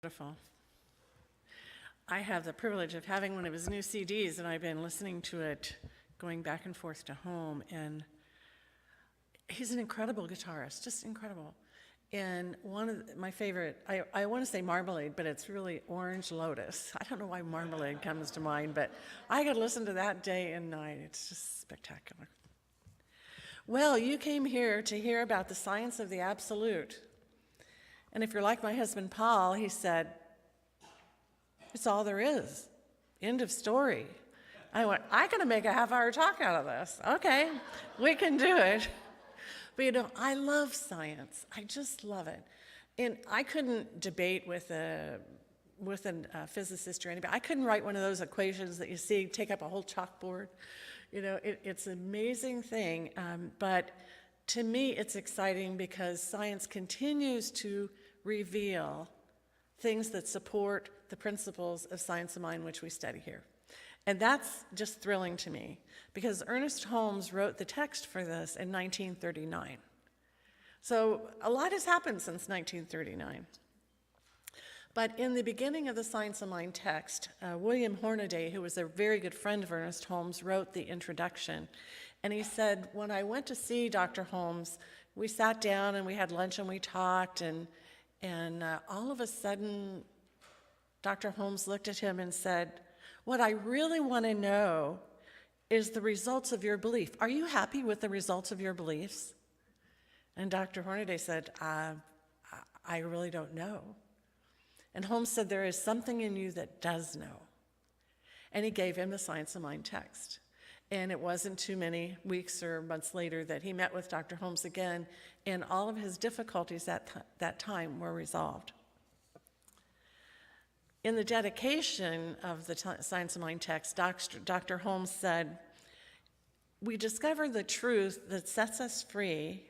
Beautiful. I have the privilege of having one of his new CDs, and I've been listening to it going back and forth to home. And he's an incredible guitarist, just incredible. And one of my favorite, I want to say Marmalade, but it's really Orange Lotus. I don't know why Marmalade comes to mind, but I could listen to that day and night. It's just spectacular. Well, you came here to hear about the science of the absolute. And if you're like my husband Paul, he said, it's all there is. End of story. I went, I can make a half-hour talk out of this. Okay, we can do it. But you know, I love science. I just love it. And I couldn't debate with a physicist or anybody. I couldn't write one of those equations that you see take up a whole chalkboard. You know, it's an amazing thing. But to me, it's exciting because science continues to reveal things that support the principles of science of mind which we study here. And that's just thrilling to me because Ernest Holmes wrote the text for this in 1939. So a lot has happened since 1939. But in the beginning of the Science of Mind text, William Hornaday, who was a very good friend of Ernest Holmes, wrote the introduction. And he said, when I went to see Dr. Holmes, we sat down and we had lunch and we talked, and all of a sudden, Dr. Holmes looked at him and said, what I really want to know is the results of your belief. Are you happy with the results of your beliefs? And Dr. Hornaday said, I really don't know. And Holmes said, there is something in you that does know. And he gave him the Science of Mind text. And it wasn't too many weeks or months later that he met with Dr. Holmes again, and all of his difficulties at that time were resolved. In the dedication of the Science of Mind text, Dr. Holmes said, we discover the truth that sets us free,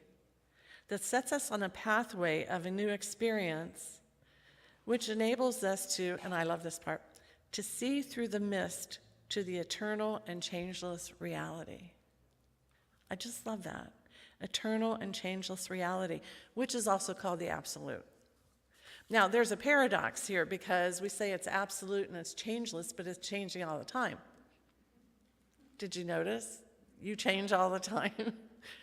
that sets us on a pathway of a new experience, which enables us to, and I love this part, to see through the mist to the eternal and changeless reality. I just love that. Eternal and changeless reality, which is also called the absolute. Now, there's a paradox here because we say it's absolute and it's changeless, but it's changing all the time. Did you notice? You change all the time.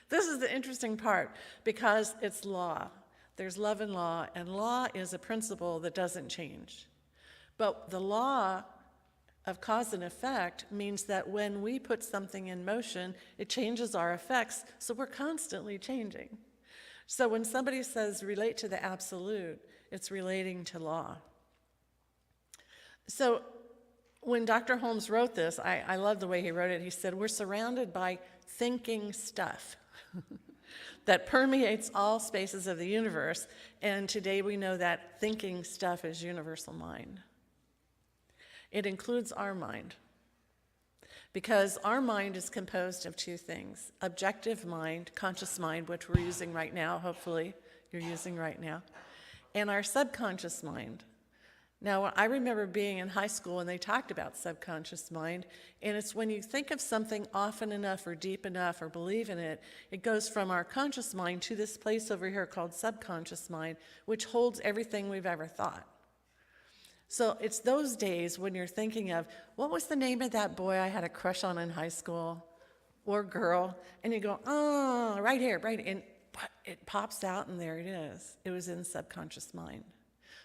This is the interesting part because it's law. There's love and law is a principle that doesn't change. But the law of cause and effect means that when we put something in motion, it changes our effects, so we're constantly changing. So when somebody says relate to the absolute, it's relating to law. So when Dr. Holmes wrote this, I love the way he wrote it. He said, we're surrounded by thinking stuff that permeates all spaces of the universe, and today we know that thinking stuff is universal mind. It includes our mind, because our mind is composed of two things: objective mind, conscious mind, which we're using right now, hopefully you're using right now, and our subconscious mind. Now, I remember being in high school and they talked about subconscious mind, and it's when you think of something often enough or deep enough or believe in it, it goes from our conscious mind to this place over here called subconscious mind, which holds everything we've ever thought. So it's those days when you're thinking of, what was the name of that boy I had a crush on in high school, or girl, and you go, oh, right here, and it pops out and there it is. It was in subconscious mind.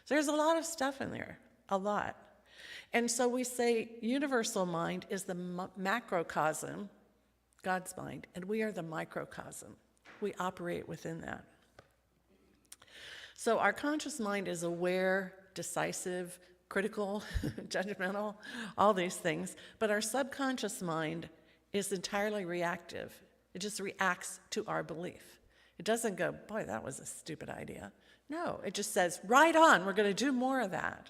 So there's a lot of stuff in there, a lot. And so we say universal mind is the macrocosm, God's mind, and we are the microcosm. We operate within that. So our conscious mind is aware, decisive, critical, judgmental, all these things. But our subconscious mind is entirely reactive. It just reacts to our belief. It doesn't go, boy, that was a stupid idea. No, it just says, right on, we're going to do more of that.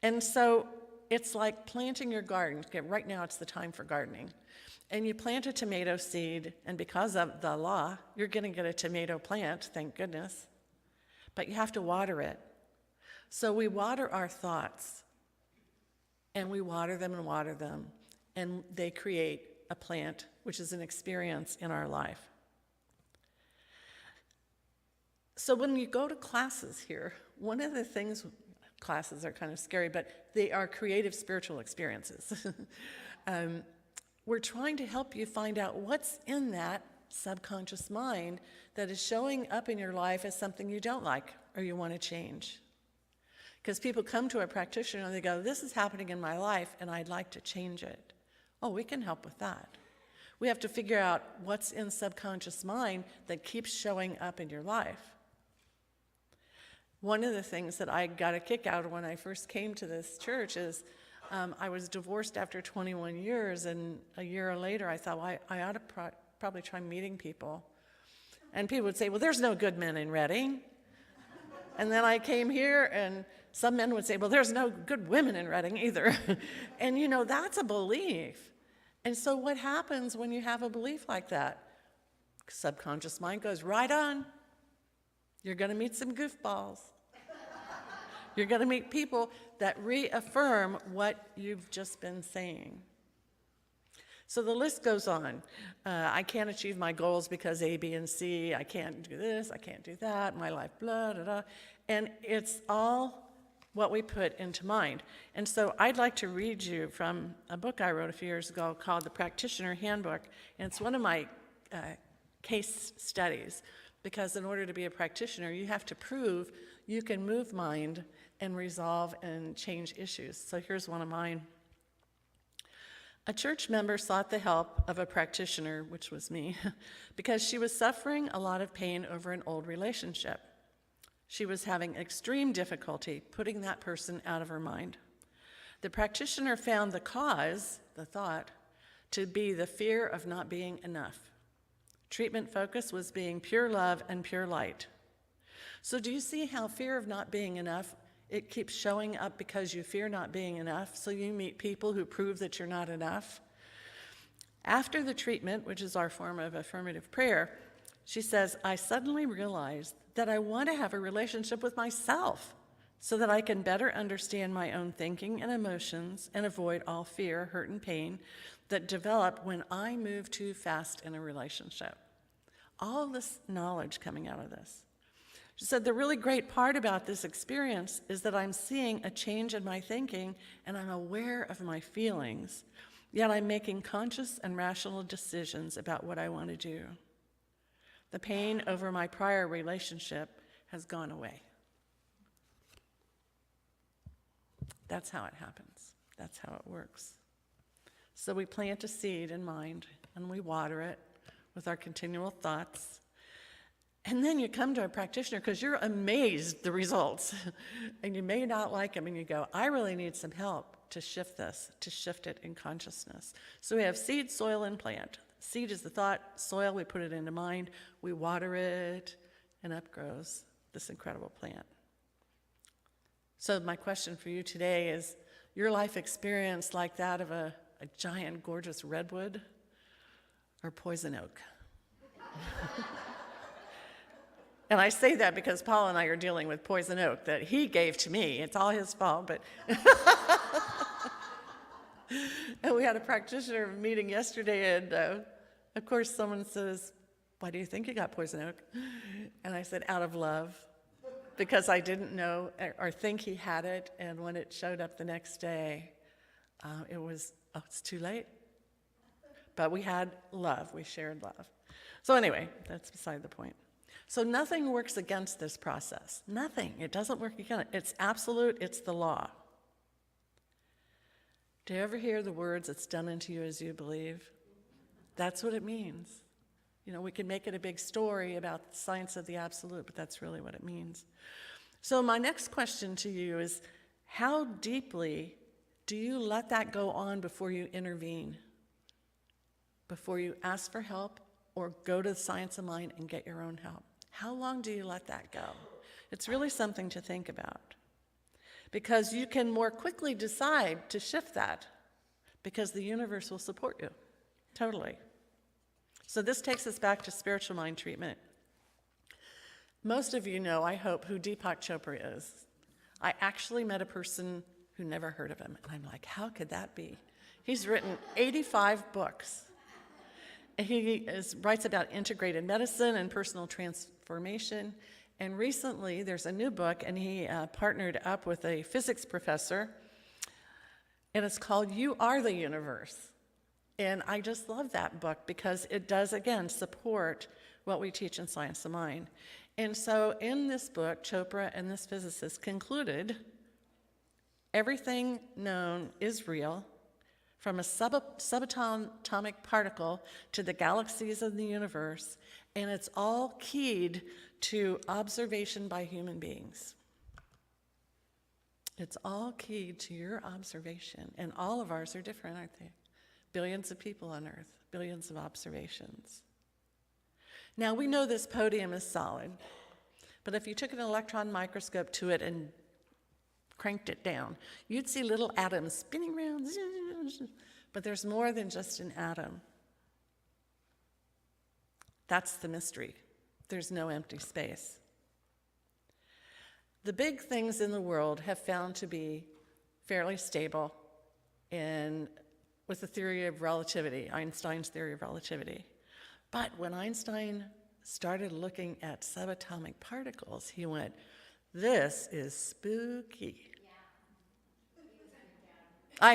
And so it's like planting your garden. Right now it's the time for gardening. And you plant a tomato seed, and because of the law, you're going to get a tomato plant, thank goodness. But you have to water it. So we water our thoughts, and we water them, and they create a plant, which is an experience in our life. So when you go to classes here, one of the things classes are kind of scary, but they are creative spiritual experiences. We're trying to help you find out what's in that subconscious mind that is showing up in your life as something you don't like or you want to change. Because people come to a practitioner and they go, this is happening in my life and I'd like to change it. Oh, we can help with that. We have to figure out what's in subconscious mind that keeps showing up in your life. One of the things that I got a kick out of when I first came to this church is I was divorced after 21 years, and a year later I thought, well, I ought to probably try meeting people. And people would say, well, there's no good men in Redding. And then I came here, and some men would say, well, there's no good women in Redding either. And you know, that's a belief. And so what happens when you have a belief like that? Subconscious mind goes, right on. You're going to meet some goofballs. You're going to meet people that reaffirm what you've just been saying. So the list goes on. I can't achieve my goals because A, B, and C. I can't do this. I can't do that. My life, blah, blah, blah. And it's all what we put into mind. And so I'd like to read you from a book I wrote a few years ago called The Practitioner Handbook. And it's one of my case studies, because in order to be a practitioner, you have to prove you can move mind and resolve and change issues. So here's one of mine. A church member sought the help of a practitioner, which was me, because she was suffering a lot of pain over an old relationship. She was having extreme difficulty putting that person out of her mind. The practitioner found the cause, the thought, to be the fear of not being enough. Treatment focus was being pure love and pure light. So do you see how fear of not being enough, it keeps showing up because you fear not being enough, so you meet people who prove that you're not enough? After the treatment, which is our form of affirmative prayer, she says, I suddenly realized that I want to have a relationship with myself so that I can better understand my own thinking and emotions and avoid all fear, hurt, and pain that develop when I move too fast in a relationship. All this knowledge coming out of this. She said, the really great part about this experience is that I'm seeing a change in my thinking and I'm aware of my feelings, yet I'm making conscious and rational decisions about what I want to do. The pain over my prior relationship has gone away. That's how it happens. That's how it works. So we plant a seed in mind and we water it with our continual thoughts. And then you come to a practitioner because you're amazed the results. And you may not like them, and you go, I really need some help to shift this, to shift it in consciousness. So we have seed, soil, and plant. Seed is the thought, soil, we put it into mind, we water it, and up grows this incredible plant. So my question for you today is, your life experience like that of a giant, gorgeous redwood or poison oak? And I say that because Paul and I are dealing with poison oak that he gave to me. It's all his fault, but... And we had a practitioner meeting yesterday, and of course someone says, why do you think you got poison oak? And I said, out of love, because I didn't know or think he had it, and when it showed up the next day, it was, it's too late. But we had love, we shared love. So anyway, that's beside the point. So nothing works against this process. Nothing. It doesn't work against it. It's absolute. It's the law. Do you ever hear the words, it's done unto you as you believe? That's what it means. You know, we can make it a big story about the science of the absolute, but that's really what it means. So my next question to you is, how deeply do you let that go on before you intervene? Before you ask for help or go to the science of mind and get your own help? How long do you let that go? It's really something to think about, because you can more quickly decide to shift that because the universe will support you, totally. So this takes us back to spiritual mind treatment. Most of you know, I hope, who Deepak Chopra is. I actually met a person who never heard of him, and I'm like, how could that be? He's written 85 books. He writes about integrated medicine and personal transformation, And recently, there's a new book, and he partnered up with a physics professor, and it's called You Are the Universe. And I just love that book because it does, again, support what we teach in Science of Mind. And so in this book, Chopra and this physicist concluded everything known is real, from a subatomic particle to the galaxies of the universe, and it's all keyed to observation by human beings. It's all keyed to your observation, and all of ours are different, aren't they? Billions of people on Earth, billions of observations. Now, we know this podium is solid, but if you took an electron microscope to it and cranked it down, you'd see little atoms spinning around, but there's more than just an atom. That's the mystery. There's no empty space. The big things in the world have found to be fairly stable with the theory of relativity, Einstein's theory of relativity. But when Einstein started looking at subatomic particles, he went, "This is spooky."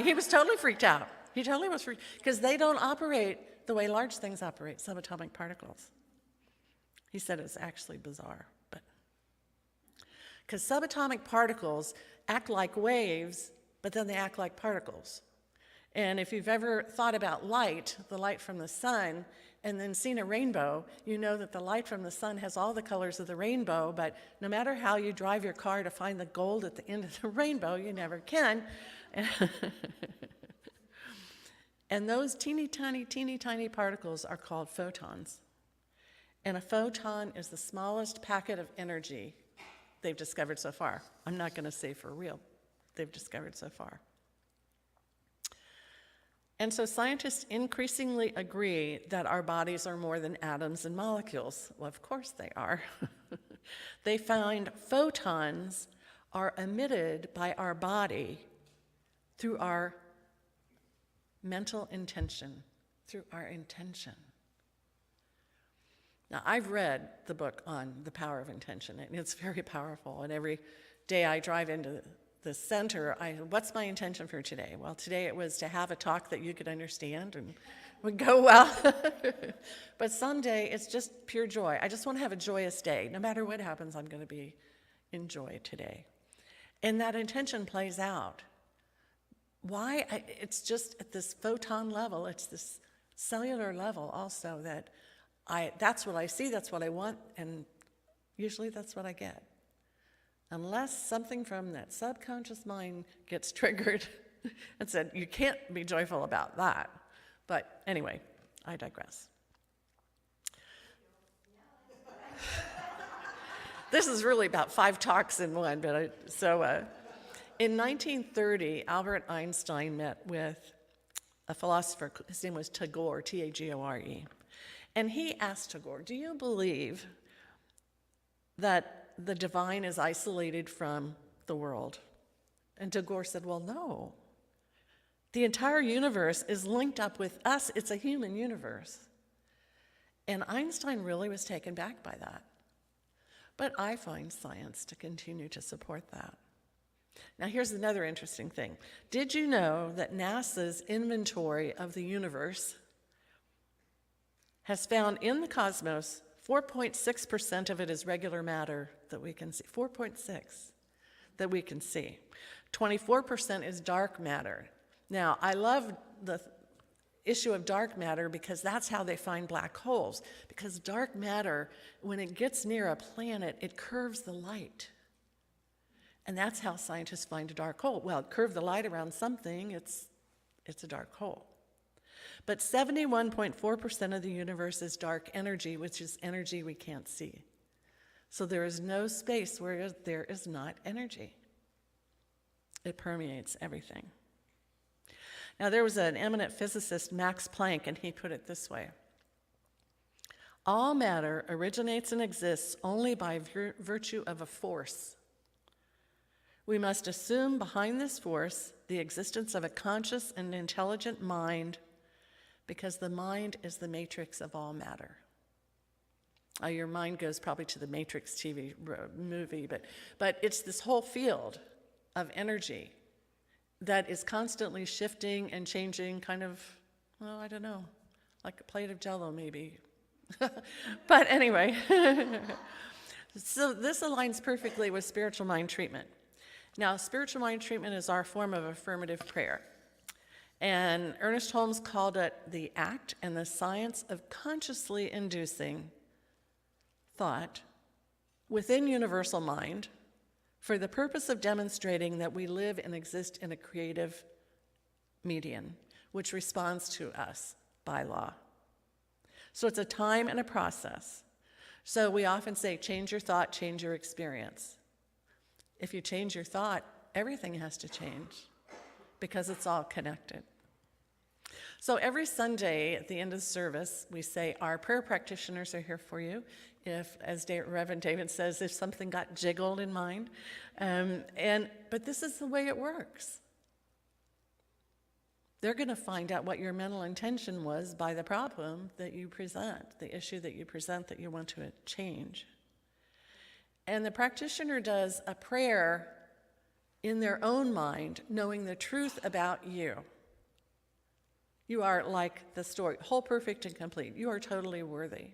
He was totally freaked out. He totally was freaked, because they don't operate the way large things operate, subatomic particles. He said it's actually bizarre, but because subatomic particles act like waves, but then they act like particles. And if you've ever thought about light, the light from the sun, and then seen a rainbow, you know that the light from the sun has all the colors of the rainbow, but no matter how you drive your car to find the gold at the end of the rainbow, you never can. And those teeny tiny particles are called photons. And a photon is the smallest packet of energy they've discovered so far. I'm not going to say for real, they've discovered so far. And so scientists increasingly agree that our bodies are more than atoms and molecules. Well, of course they are. They find photons are emitted by our body through our mental intention, through our intention. Now, I've read the book on the power of intention, and it's very powerful. And every day I drive into the center, what's my intention for today? Well, today it was to have a talk that you could understand and would go well. But someday it's just pure joy. I just want to have a joyous day. No matter what happens, I'm going to be in joy today. And that intention plays out. Why? It's just at this photon level, it's this cellular level also that that's what I see, that's what I want, and usually that's what I get. Unless something from that subconscious mind gets triggered and said, you can't be joyful about that. But anyway, I digress. This is really about 5 talks in one, but in 1930, Albert Einstein met with a philosopher, his name was Tagore, Tagore. And he asked Tagore, do you believe that the divine is isolated from the world? And Tagore said, well, no. The entire universe is linked up with us. It's a human universe. And Einstein really was taken back by that. But I find science to continue to support that. Now, here's another interesting thing. Did you know that NASA's inventory of the universe has found in the cosmos 4.6% of it is regular matter that we can see. 4.6 that we can see. 24% is dark matter. Now, I love the issue of dark matter because that's how they find black holes. Because dark matter, when it gets near a planet, it curves the light. And that's how scientists find a dark hole. Well, curve the light around something, it's a dark hole. But 71.4% of the universe is dark energy, which is energy we can't see. So there is no space where there is not energy. It permeates everything. Now, there was an eminent physicist, Max Planck, and he put it this way. All matter originates and exists only by virtue of a force. We must assume behind this force the existence of a conscious and intelligent mind, because the mind is the matrix of all matter. Your mind goes probably to the Matrix TV movie, but it's this whole field of energy that is constantly shifting and changing, kind of, well, I don't know, like a plate of Jell-O maybe. But anyway, so this aligns perfectly with spiritual mind treatment. Now, spiritual mind treatment is our form of affirmative prayer. And Ernest Holmes called it the act and the science of consciously inducing thought within universal mind for the purpose of demonstrating that we live and exist in a creative medium, which responds to us by law. So it's a time and a process. So we often say, change your thought, change your experience. If you change your thought, everything has to change because it's all connected. So every Sunday at the end of the service, we say, our prayer practitioners are here for you. If, as Reverend David says, if something got jiggled in mind. But this is the way it works. They're going to find out what your mental intention was by the problem that you present, the issue that you present that you want to change. And the practitioner does a prayer in their own mind, knowing the truth about you. You are like the story, whole, perfect, and complete. You are totally worthy.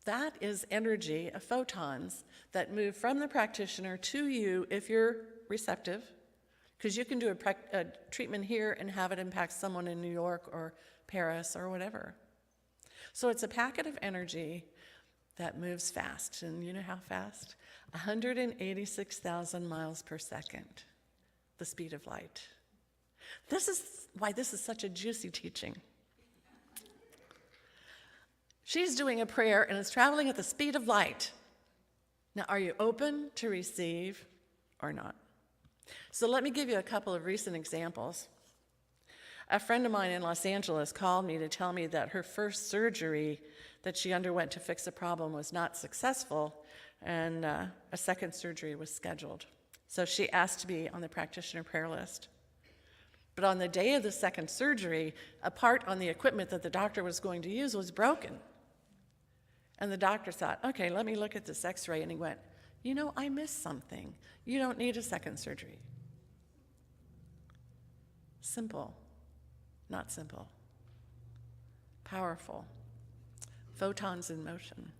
That is energy of photons that move from the practitioner to you if you're receptive, because you can do a treatment here and have it impact someone in New York or Paris or whatever. So it's a packet of energy that moves fast. And you know how fast? 186,000 miles per second, the speed of light. This is why this is such a juicy teaching. She's doing a prayer and it's traveling at the speed of light. Now, are you open to receive or not? So let me give you a couple of recent examples. A friend of mine in Los Angeles called me to tell me that her first surgery that she underwent to fix a problem was not successful, and a second surgery was scheduled. So she asked to be on the practitioner prayer list. But on the day of the second surgery, a part on the equipment that the doctor was going to use was broken. And the doctor thought, okay, let me look at this x-ray. And he went, you know, I missed something. You don't need a second surgery. Simple, not simple. Powerful. Photons in motion.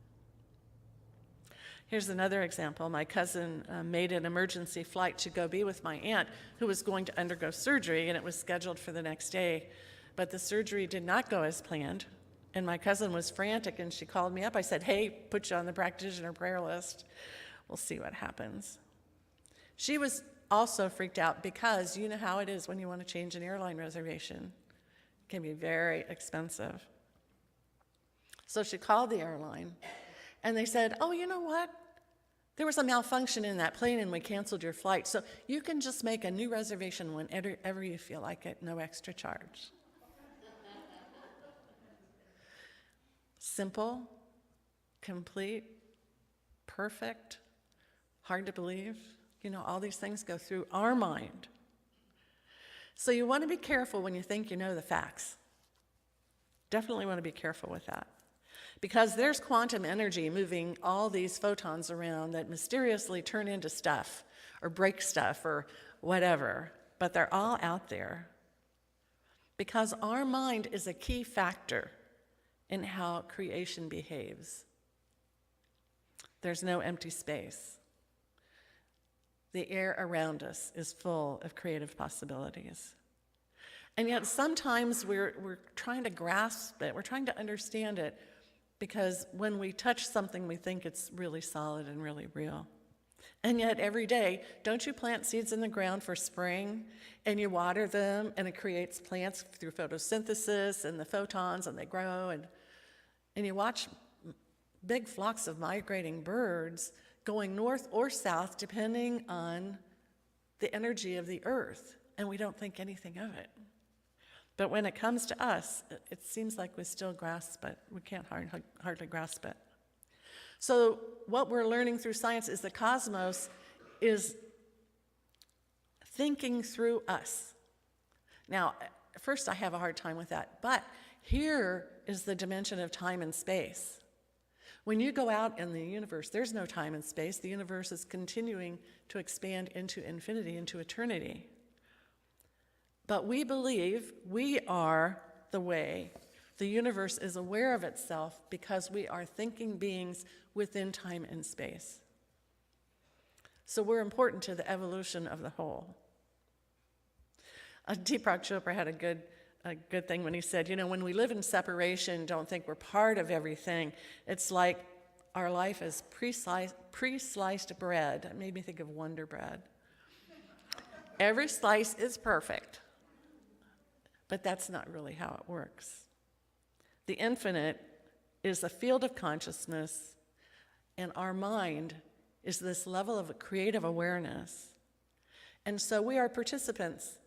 Here's another example. My cousin made an emergency flight to go be with my aunt, who was going to undergo surgery, and it was scheduled for the next day. But the surgery did not go as planned, and my cousin was frantic, and she called me up. I said, hey, put you on the practitioner prayer list. We'll see what happens. She was also freaked out because you know how it is when you want to change an airline reservation. It can be very expensive. So she called the airline, and they said, oh, you know what? There was a malfunction in that plane, and we canceled your flight. So you can just make a new reservation whenever you feel like it, no extra charge. Simple, complete, perfect, hard to believe. You know, all these things go through our mind. So you want to be careful when you think you know the facts. Definitely want to be careful with that. Because there's quantum energy moving all these photons around that mysteriously turn into stuff or break stuff or whatever, but they're all out there. Because our mind is a key factor in how creation behaves. There's no empty space. The air around us is full of creative possibilities. And yet sometimes we're trying to grasp it, we're trying to understand it, because when we touch something, we think it's really solid and really real. And yet every day, don't you plant seeds in the ground for spring, and you water them, and it creates plants through photosynthesis and the photons, and they grow, and you watch big flocks of migrating birds going north or south depending on the energy of the earth, and we don't think anything of it. But when it comes to us, it seems like we still grasp it. We can't hardly grasp it. So what we're learning through science is the cosmos is thinking through us. Now, at first I have a hard time with that, but here is the dimension of time and space. When you go out in the universe, there's no time and space. The universe is continuing to expand into infinity, into eternity. But we believe we are the way. The universe is aware of itself because we are thinking beings within time and space. So we're important to the evolution of the whole. Deepak Chopra had a good thing when he said, when we live in separation, don't think we're part of everything. It's like our life is pre-sliced bread. It made me think of Wonder Bread. Every slice is perfect, but that's not really how it works. The infinite is a field of consciousness, and our mind is this level of creative awareness. And so we are participants.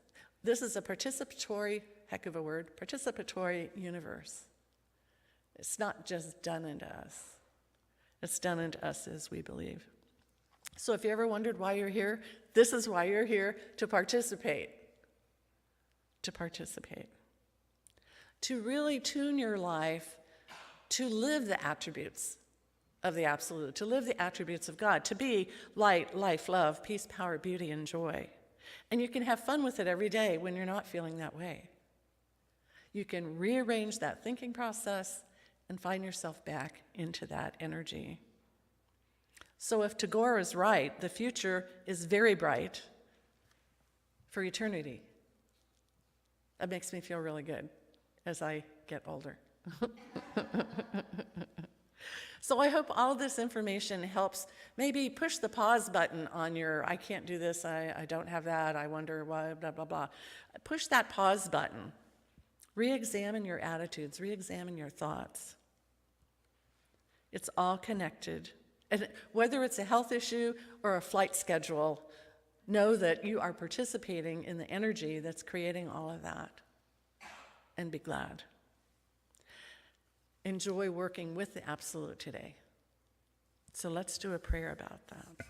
This is a participatory, heck of a word, participatory universe. It's not just done unto us. It's done unto us as we believe. So if you ever wondered why you're here, this is why you're here, to participate. To participate. To really tune your life to live the attributes of the Absolute, to live the attributes of God, to be light, life, love, peace, power, beauty, and joy. And you can have fun with it every day when you're not feeling that way. You can rearrange that thinking process and find yourself back into that energy. So if Tagore is right, the future is very bright for eternity. That makes me feel really good as I get older. So I hope all this information helps maybe push the pause button on your, I can't do this, I don't have that, I wonder why, blah, blah, blah. Push that pause button. Re-examine your attitudes, re-examine your thoughts. It's all connected. And whether it's a health issue or a flight schedule, know that you are participating in the energy that's creating all of that. And be glad. Enjoy working with the Absolute today. So let's do a prayer about that.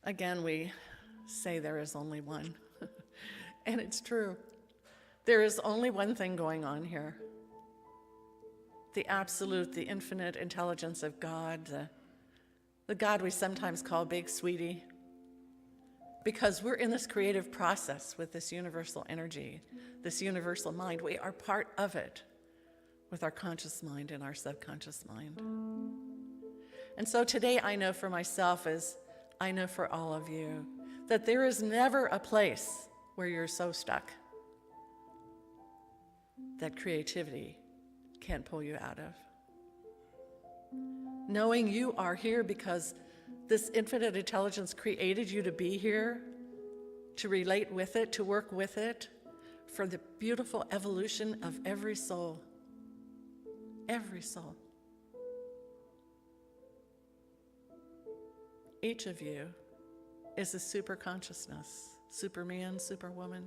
Again, we say there is only one. And it's true. There is only one thing going on here. The Absolute, the infinite intelligence of God, the God we sometimes call Big Sweetie, because we're in this creative process with this universal energy, this universal mind. We are part of it with our conscious mind and our subconscious mind. And so today I know for myself, as I know for all of you, that there is never a place where you're so stuck that creativity can't pull you out of. Knowing you are here because this infinite intelligence created you to be here, to relate with it, to work with it, for the beautiful evolution of every soul. Every soul. Each of you is a super consciousness, Superman, Superwoman,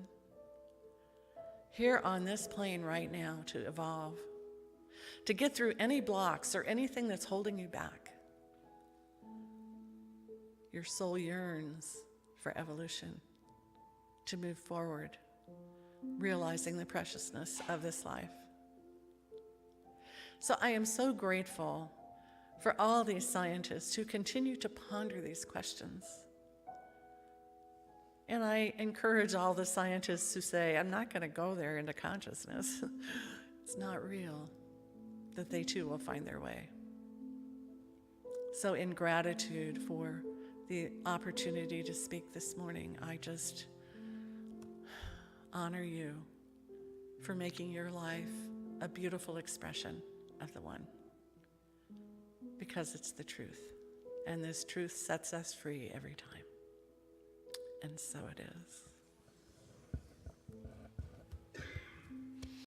here on this plane right now to evolve, to get through any blocks or anything that's holding you back. Your soul yearns for evolution, to move forward, realizing the preciousness of this life. So I am so grateful for all these scientists who continue to ponder these questions. And I encourage all the scientists who say, I'm not going to go there into consciousness. It's not real, that they too will find their way. So in gratitude for the opportunity to speak this morning, I just honor you for making your life a beautiful expression of the One, because it's the truth, and this truth sets us free every time, and so it is.